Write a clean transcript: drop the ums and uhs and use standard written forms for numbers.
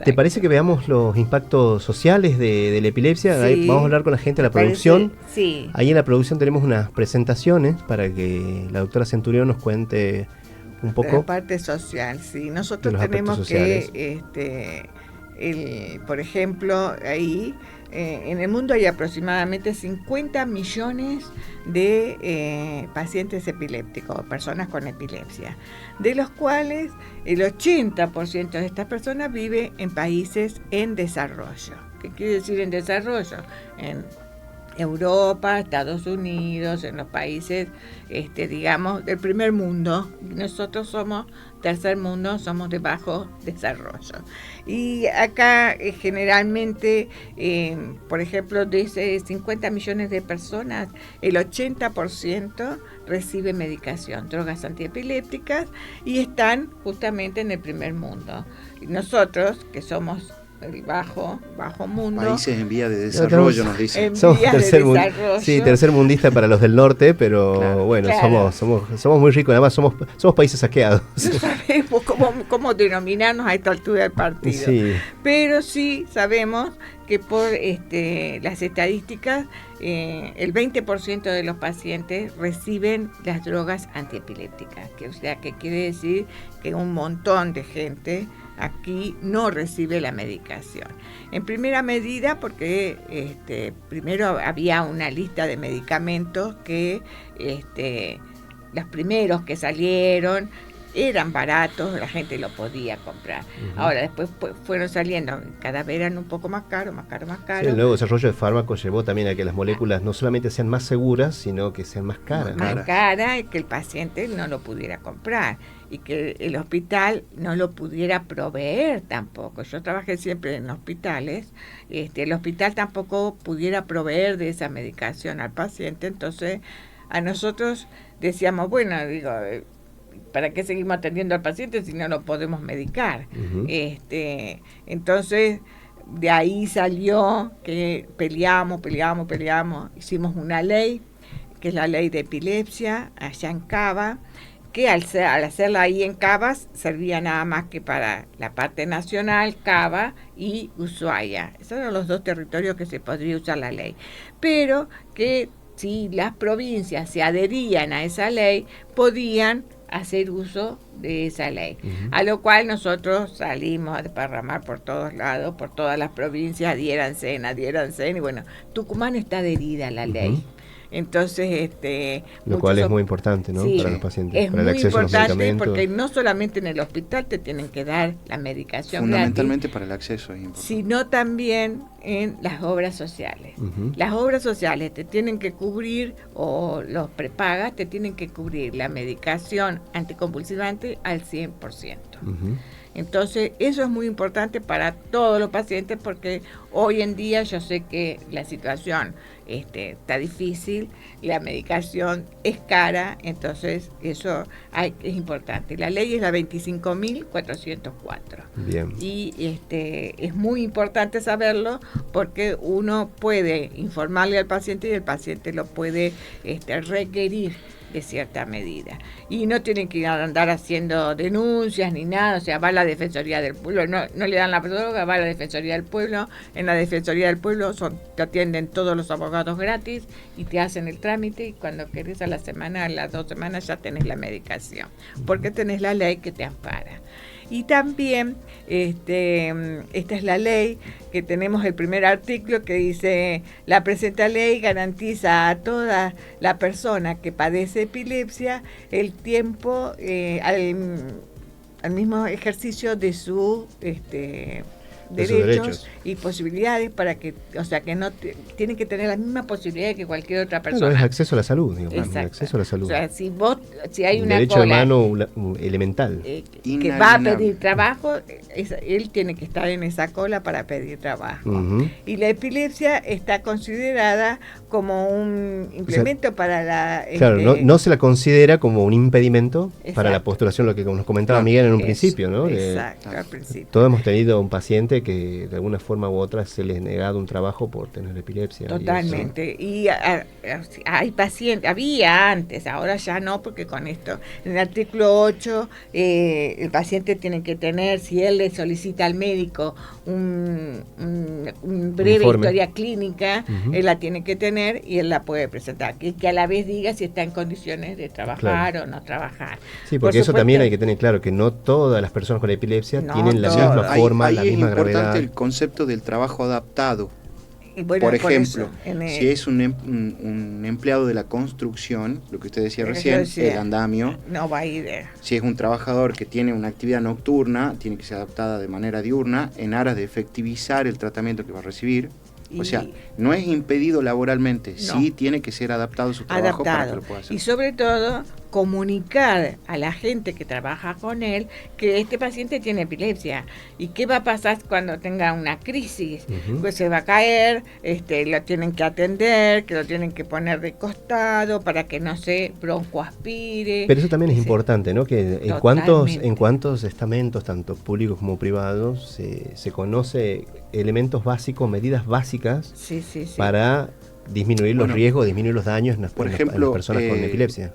¿Te parece que veamos los impactos sociales de la epilepsia? Sí, Ahí vamos a hablar con la gente de la producción. Sí. Ahí en la producción tenemos unas presentaciones para que la doctora Centurión nos cuente un poco. La parte social, sí. Nosotros tenemos que, por ejemplo, ahí en el mundo hay aproximadamente 50 millones de pacientes epilépticos, personas con epilepsia, de los cuales el 80% de estas personas vive en países en desarrollo. ¿Qué quiere decir en desarrollo? En Europa, Estados Unidos, en los países, digamos, del primer mundo. Nosotros somos tercer mundo, somos de bajo desarrollo. Y acá generalmente, por ejemplo, de ese 50 millones de personas, el 80% recibe medicación, drogas antiepilépticas, y están justamente en el primer mundo. Y nosotros, que somos el bajo mundo. Países en vía de desarrollo, nos dicen. Somos tercer mundista para los del norte, pero claro, bueno, claro. Somos muy ricos, además somos países saqueados. No sabemos cómo denominarnos a esta altura del partido. Sí. Pero sí sabemos que por las estadísticas, el 20% de los pacientes reciben las drogas antiepilépticas, o sea, que quiere decir que un montón de gente aquí no recibe la medicación. En primera medida porque primero había una lista de medicamentos que los primeros que salieron eran baratos, la gente lo podía comprar. Uh-huh. Ahora después fueron saliendo, cada vez eran un poco más caros. Sí, el nuevo desarrollo de fármacos llevó también a que las moléculas no solamente sean más seguras, sino que sean más caras. Más caras, y que el paciente no lo pudiera comprar y que el hospital no lo pudiera proveer tampoco. Yo trabajé siempre en hospitales, el hospital tampoco pudiera proveer de esa medicación al paciente, entonces a nosotros decíamos, bueno, ¿para qué seguimos atendiendo al paciente si no lo podemos medicar? Uh-huh. Entonces, de ahí salió que peleamos, hicimos una ley, que es la ley de epilepsia, allá en Cava, que al hacerla ahí en Cava servía nada más que para la parte nacional, Cava y Ushuaia. Esos eran los dos territorios que se podría usar la ley. Pero que si las provincias se adherían a esa ley, podían hacer uso de esa ley. Uh-huh. A lo cual nosotros salimos a desparramar por todos lados, por todas las provincias, adhiéranse, y bueno, Tucumán está adherida a la ley. Uh-huh. Entonces, lo cual es muy importante, ¿no? Sí, para los pacientes, es para el acceso muy importante, a los medicamentos. Porque no solamente en el hospital te tienen que dar la medicación fundamentalmente gratis, para el acceso es importante, sino también en las obras sociales. Uh-huh. Las obras sociales te tienen que cubrir, o los prepagas te tienen que cubrir la medicación anticonvulsivante al 100%. Uh-huh. Entonces, eso es muy importante para todos los pacientes, porque hoy en día yo sé que la situación está difícil, la medicación es cara, entonces eso es importante. La ley es la 25.404. Bien. Y es muy importante saberlo, porque uno puede informarle al paciente y el paciente lo puede requerir de cierta medida. Y no tienen que andar haciendo denuncias ni nada, o sea, va a la Defensoría del Pueblo, no le dan la droga, va a la Defensoría del Pueblo, en la Defensoría del Pueblo te atienden todos los abogados gratis y te hacen el trámite, y cuando querés a la semana, a las 2 semanas ya tenés la medicación, porque tenés la ley que te ampara. Y también, esta es la ley, que tenemos el primer artículo que dice: la presente ley garantiza a toda la persona que padece epilepsia el tiempo al mismo ejercicio de su derechos y posibilidades, para que, o sea, que no tienen que tener las mismas posibilidades que cualquier otra persona. Bueno, es acceso a la salud, digamos, acceso a la salud. O sea, si hay un derecho humano elemental que va a pedir trabajo, él tiene que estar en esa cola para pedir trabajo. Uh-huh. Y la epilepsia está considerada como un implemento, o sea, para la... Claro, no se la considera como un impedimento. Exacto. Para la postulación, lo que nos comentaba Miguel en un principio, ¿no? Exacto, al principio. Todos hemos tenido un paciente gente que de alguna forma u otra se les ha negado un trabajo por tener epilepsia. Totalmente. Y hay pacientes, había antes, ahora ya no, porque con esto, en el artículo 8, el paciente tiene que tener, si él le solicita al médico un breve historia clínica, él la tiene que tener y él la puede presentar. Que a la vez diga si está en condiciones de trabajar o no trabajar. Sí, porque eso también hay que tener claro, que no todas las personas con epilepsia tienen la misma forma, la misma gravedad. Es importante el concepto del trabajo adaptado. Por ejemplo, si es un empleado de la construcción, lo que usted decía recién, el andamio, no va a ir. Si es un trabajador que tiene una actividad nocturna, tiene que ser adaptada de manera diurna en aras de efectivizar el tratamiento que va a recibir. O sea, no es impedido laboralmente, sí tiene que ser adaptado su trabajo para que lo pueda hacer. Y sobre todo, comunicar a la gente que trabaja con él que este paciente tiene epilepsia y qué va a pasar cuando tenga una crisis. Pues se va a caer, lo tienen que atender, que lo tienen que poner de costado para que no se broncoaspire. Pero eso también es importante, ¿no? Que en cuántos estamentos, tanto públicos como privados, se conoce elementos básicos, medidas básicas para disminuir los riesgos, disminuir los daños en las personas con epilepsia.